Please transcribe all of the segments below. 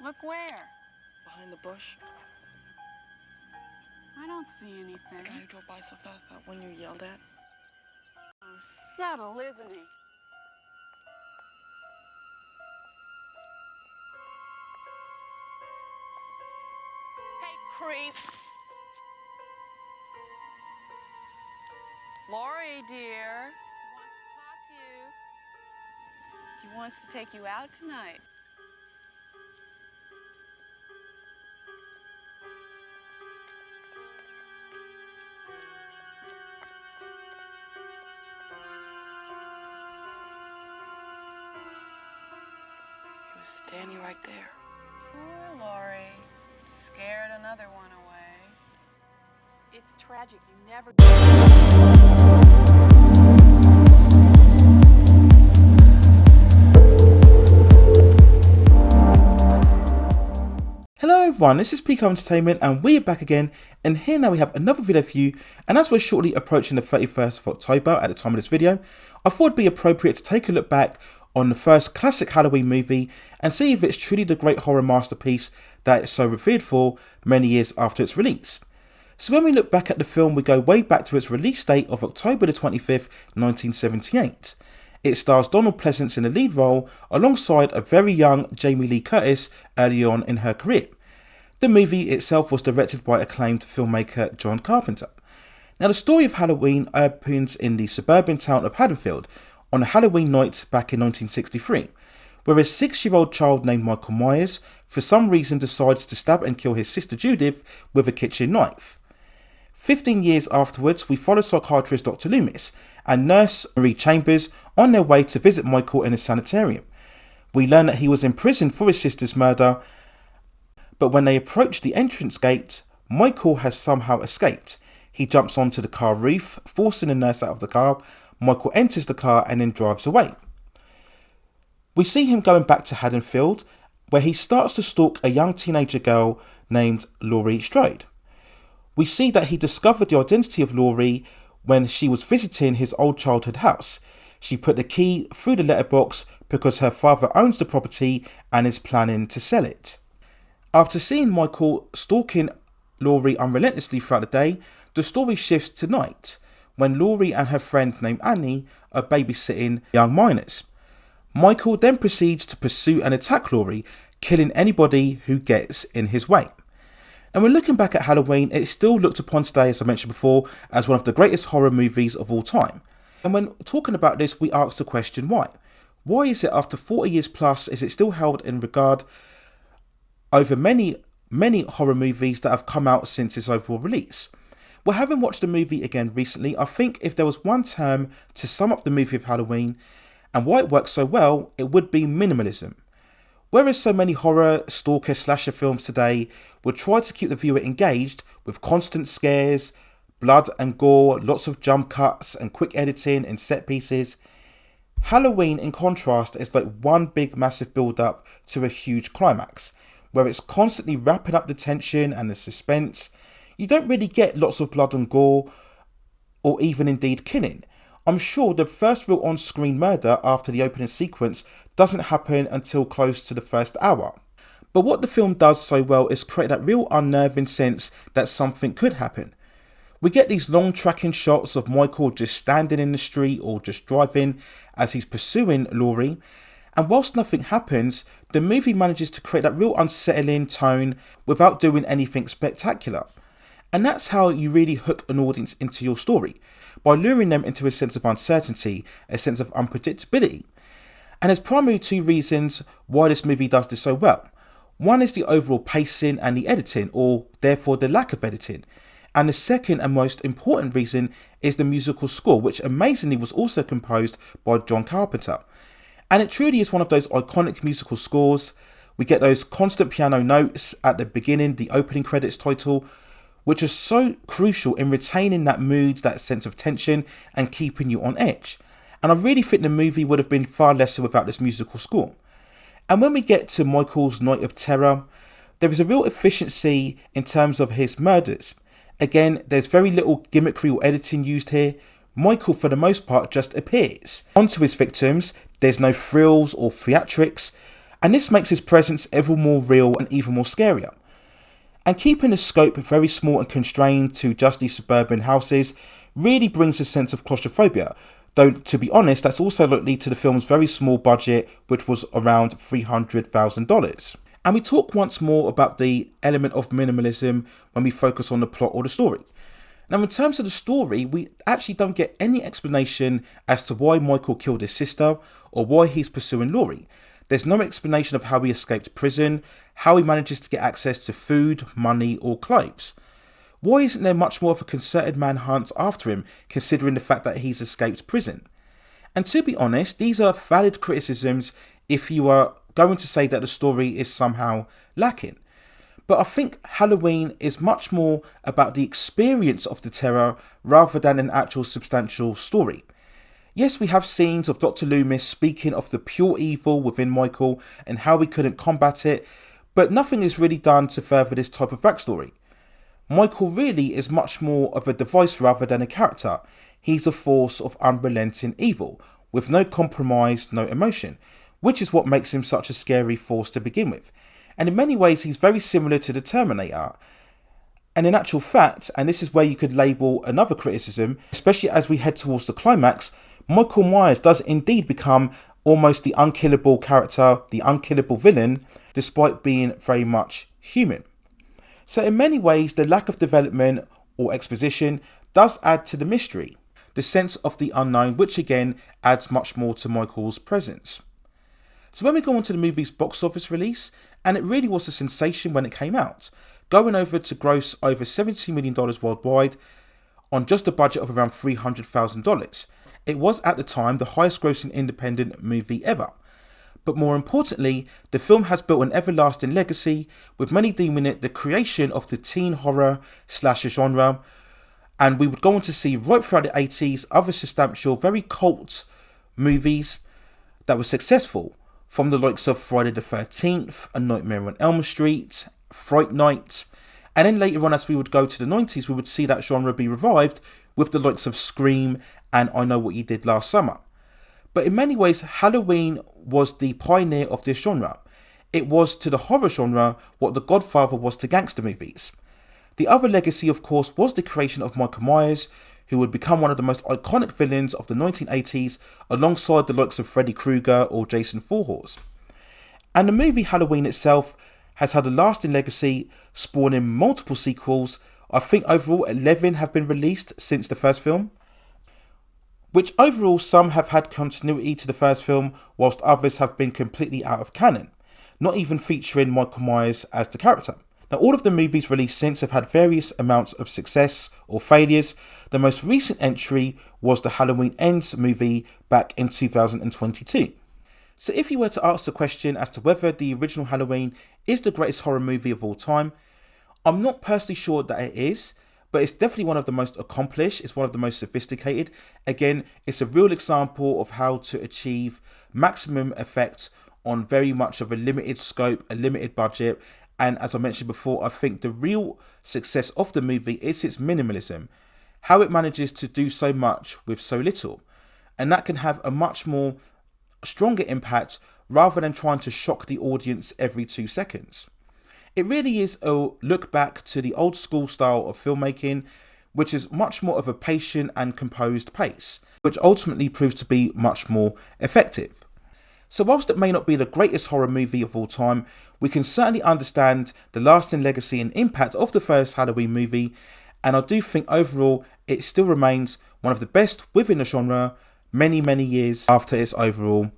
Look where? Behind the bush. I don't see The anything. guy who drove by so fast, that one you yelled at. Oh, subtle, isn't he? Hey, creep. Laurie, dear. He wants to talk to you. He wants to take you out tonight. He was standing right there. Poor Laurie. Scared another one away. It's tragic. You never... Hello everyone, this is Pico Entertainment and we're back again, and here now we have another video for you. And as we're shortly approaching the 31st of October at the time of this video, I thought it'd be appropriate to take a look back on the first classic Halloween movie and see if it's truly the great horror masterpiece that it's so revered for many years after its release. So when we look back at the film, we go way back to its release date of October the 25th, 1978. It stars Donald Pleasance in the lead role alongside a very young Jamie Lee Curtis early on in her career. The movie itself was directed by acclaimed filmmaker John Carpenter. Now the story of Halloween opens in the suburban town of Haddonfield on a Halloween night back in 1963, where a 6-year-old child named Michael Myers for some reason decides to stab and kill his sister Judith with a kitchen knife. 15 years afterwards, we follow psychiatrist Dr. Loomis and nurse Marie Chambers on their way to visit Michael in a sanitarium. We learn that he was in prison for his sister's murder, but when they approach the entrance gate, Michael has somehow escaped. He jumps onto the car roof, forcing the nurse out of the car. Michael enters the car and then drives away. We see him going back to Haddonfield, where he starts to stalk a young teenager girl named Laurie Strode. We see that he discovered the identity of Laurie when she was visiting his old childhood house. She put the key through the letterbox because her father owns the property and is planning to sell it. After seeing Michael stalking Laurie unrelentingly throughout the day, the story shifts to night, when Laurie and her friend named Annie are babysitting young minors. Michael then proceeds to pursue and attack Laurie, killing anybody who gets in his way. And when looking back at Halloween, it's still looked upon today, as I mentioned before, as one of the greatest horror movies of all time. And when talking about this, we ask the question why? Why is it after 40 years plus, is it still held in regard over many horror movies that have come out since its overall release? Well, having watched the movie again recently, I think if there was one term to sum up the movie of Halloween and why it works so well, it would be minimalism. Whereas so many horror, stalker, slasher films today would try to keep the viewer engaged with constant scares, blood and gore, lots of jump cuts and quick editing and set pieces, Halloween in contrast is like one big massive build up to a huge climax, where it's constantly wrapping up the tension and the suspense. You don't really get lots of blood and gore, or even indeed killing. I'm sure the first real on-screen murder after the opening sequence doesn't happen until close to the first hour. But what the film does so well is create that real unnerving sense that something could happen. We get these long tracking shots of Michael just standing in the street or just driving as he's pursuing Laurie. And whilst nothing happens, the movie manages to create that real unsettling tone without doing anything spectacular. And that's how you really hook an audience into your story, by luring them into a sense of uncertainty, a sense of unpredictability. And there's primarily two reasons why this movie does this so well. One is the overall pacing and the editing, or therefore the lack of editing. And the second and most important reason is the musical score, which amazingly was also composed by John Carpenter. And it truly is one of those iconic musical scores. We get those constant piano notes at the beginning, the opening credits title, which is so crucial in retaining that mood, that sense of tension, and keeping you on edge. And I really think the movie would have been far lesser without this musical score. And when we get to Michael's Night of Terror, there is a real efficiency in terms of his murders. Again, there's very little gimmickry or editing used here. Michael, for the most part, just appears. Onto his victims, there's no frills or theatrics, And this makes his presence ever more real and even more scarier. And keeping the scope very small and constrained to just these suburban houses really brings a sense of claustrophobia. Though, to be honest, that's also likely to the film's very small budget, which was around $300,000. And we talk once more about the element of minimalism when we focus on the plot or the story. Now, in terms of the story, we actually don't get any explanation as to why Michael killed his sister or why he's pursuing Laurie. There's no explanation of how he escaped prison, how he manages to get access to food, money or clothes. Why isn't there much more of a concerted manhunt after him, considering the fact that he's escaped prison? And to be honest, these are valid criticisms if you are going to say that the story is somehow lacking. But I think Halloween is much more about the experience of the terror rather than an actual substantial story. Yes, we have scenes of Dr. Loomis speaking of the pure evil within Michael and how he couldn't combat it, but nothing is really done to further this type of backstory. Michael really is much more of a device rather than a character. He's a force of unrelenting evil, with no compromise, no emotion, which is what makes him such a scary force to begin with. And in many ways, he's very similar to the Terminator. And in actual fact, and this is where you could label another criticism, especially as we head towards the climax, Michael Myers does indeed become almost the unkillable character, the unkillable villain, despite being very much human. So in many ways, the lack of development or exposition does add to the mystery, the sense of the unknown, which again adds much more to Michael's presence. So when we go on to the movie's box office release, and it really was a sensation when it came out, going over to gross over $70 million worldwide on just a budget of around $300,000. It was at the time the highest grossing independent movie ever. But more importantly, the film has built an everlasting legacy, with many deeming it the creation of the teen horror slasher genre. And we would go on to see right throughout the 80s other substantial, very cult movies that were successful, from the likes of Friday the 13th, A Nightmare on Elm Street, Fright Night. And then later on, as we would go to the 90s, we would see that genre be revived with the likes of Scream and I Know What You Did Last Summer. But in many ways, Halloween was the pioneer of this genre. It was to the horror genre what The Godfather was to gangster movies. The other legacy, of course, was the creation of Michael Myers, who would become one of the most iconic villains of the 1980s, alongside the likes of Freddy Krueger or Jason Voorhees. And the movie Halloween itself has had a lasting legacy, spawning multiple sequels. I think overall 11 have been released since the first film, which overall some have had continuity to the first film, whilst others have been completely out of canon, not even featuring Michael Myers as the character. Now, all of the movies released since have had various amounts of success or failures. The most recent entry was the Halloween Ends movie back in 2022. So if you were to ask the question as to whether the original Halloween is the greatest horror movie of all time, I'm not personally sure that it is, but it's definitely one of the most accomplished, it's one of the most sophisticated. Again, it's a real example of how to achieve maximum effect on very much of a limited scope, a limited budget. And as I mentioned before, I think the real success of the movie is its minimalism, how it manages to do so much with so little. And that can have a much more stronger impact rather than trying to shock the audience every 2 seconds. It really is a look back to the old school style of filmmaking, which is much more of a patient and composed pace, which ultimately proves to be much more effective. So whilst it may not be the greatest horror movie of all time, we can certainly understand the lasting legacy and impact of the first Halloween movie, and I do think overall it still remains one of the best within the genre many years after its overall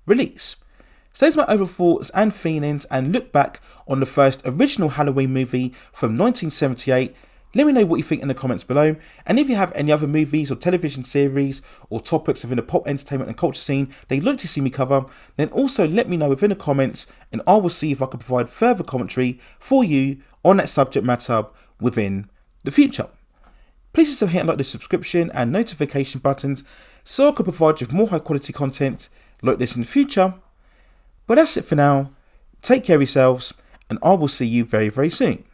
release. So there's my overall thoughts and feelings and look back on the first original Halloween movie from 1978. Let me know what you think in the comments below, and if you have any other movies or television series or topics within the pop entertainment and culture scene that you'd like to see me cover, then also let me know within the comments and I will see if I can provide further commentary for you on that subject matter within the future. Please also hit like the subscription and notification buttons so I can provide you with more high quality content like this in the future. But that's it for now. Take care of yourselves and I will see you very soon.